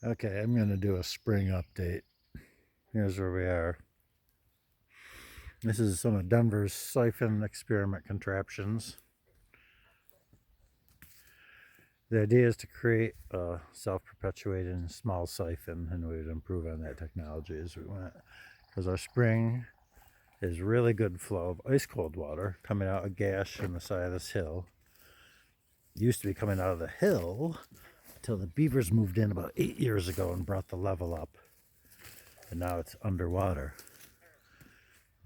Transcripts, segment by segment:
Okay, I'm going to do a spring update. Here's where we are. This is some of Denver's siphon experiment contraptions. The idea is to create a self-perpetuating small siphon, and we would improve on that technology as we went. Because our spring is really good flow of ice cold water coming out of a gash in the side of this hill. It used to be coming out of the hill until the beavers moved in about 8 years ago and brought the level up. And now it's underwater.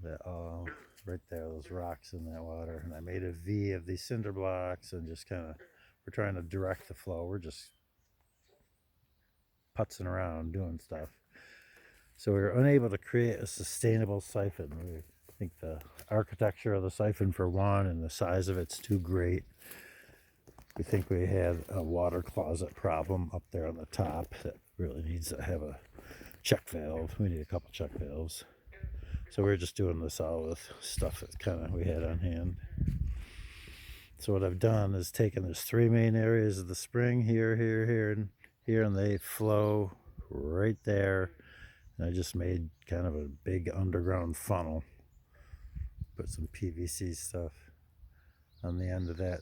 Right there, those rocks in that water. And I made a V of these cinder blocks and just kind of, we're trying to direct the flow. We're just putzing around doing stuff. So we were unable to create a sustainable siphon. We think the architecture of the siphon, for one, and the size of it's too great. We think we had a water closet problem up there on the top that really needs to have a check valve. We need a couple check valves. So we were just doing this all with stuff that kind of we had on hand. So what I've done is taken, there's 3 main areas of the spring, here, and here, and they flow right there. And I just made kind of a big underground funnel. Put some PVC stuff on the end of that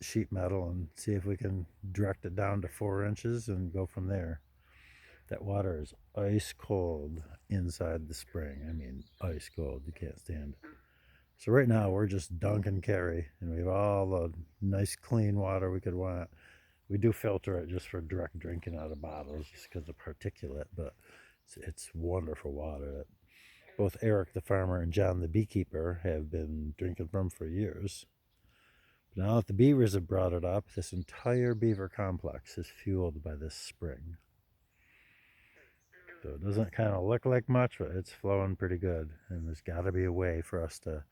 sheet metal and see if we can direct it down to 4 inches and go from there. That water is ice cold inside the spring. I mean, ice cold. You can't stand it. So right now we're just dunk and carry, and we have all the nice clean water we could want. We do filter it just for direct drinking out of bottles, just because of particulate, but it's wonderful water that both Eric the farmer and John the beekeeper have been drinking from for years. But now that the beavers have brought it up, this entire beaver complex is fueled by this spring. So it doesn't kind of look like much, but it's flowing pretty good. And there's got to be a way for us to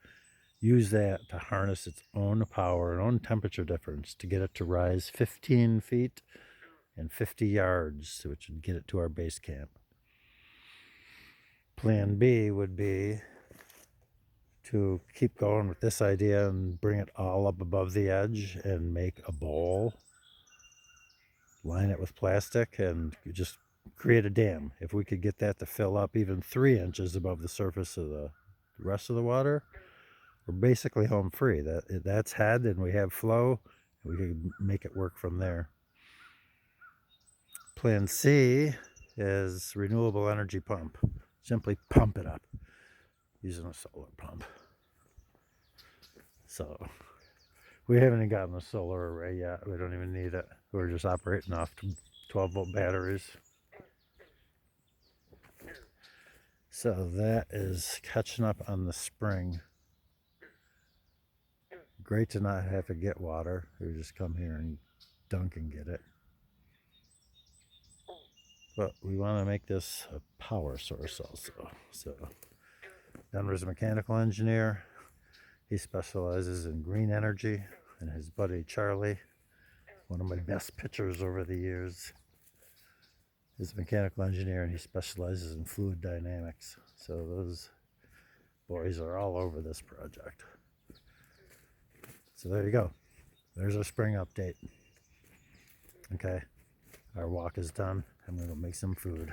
use that to harness its own power and own temperature difference to get it to rise 15 feet and 50 yards, which would get it to our base camp. Plan B would be to keep going with this idea and bring it all up above the edge and make a bowl, line it with plastic, and just create a dam. If we could get that to fill up even 3 inches above the surface of the rest of the water, we're basically home free. That's head, and we have flow, and we can make it work from there. Plan C is renewable energy pump. Simply pump it up using a solar pump. So we haven't even gotten a solar array yet. We don't even need it. We're just operating off 12-volt batteries. So that is catching up on the spring. Great to not have to get water. We just come here and dunk and get it. But we want to make this a power source also. So Denver's a mechanical engineer. He specializes in green energy, and his buddy Charlie, one of my best pitchers over the years, is a mechanical engineer, and he specializes in fluid dynamics. So those boys are all over this project. So there you go. There's our spring update. Okay, our walk is done. I'm going to make some food.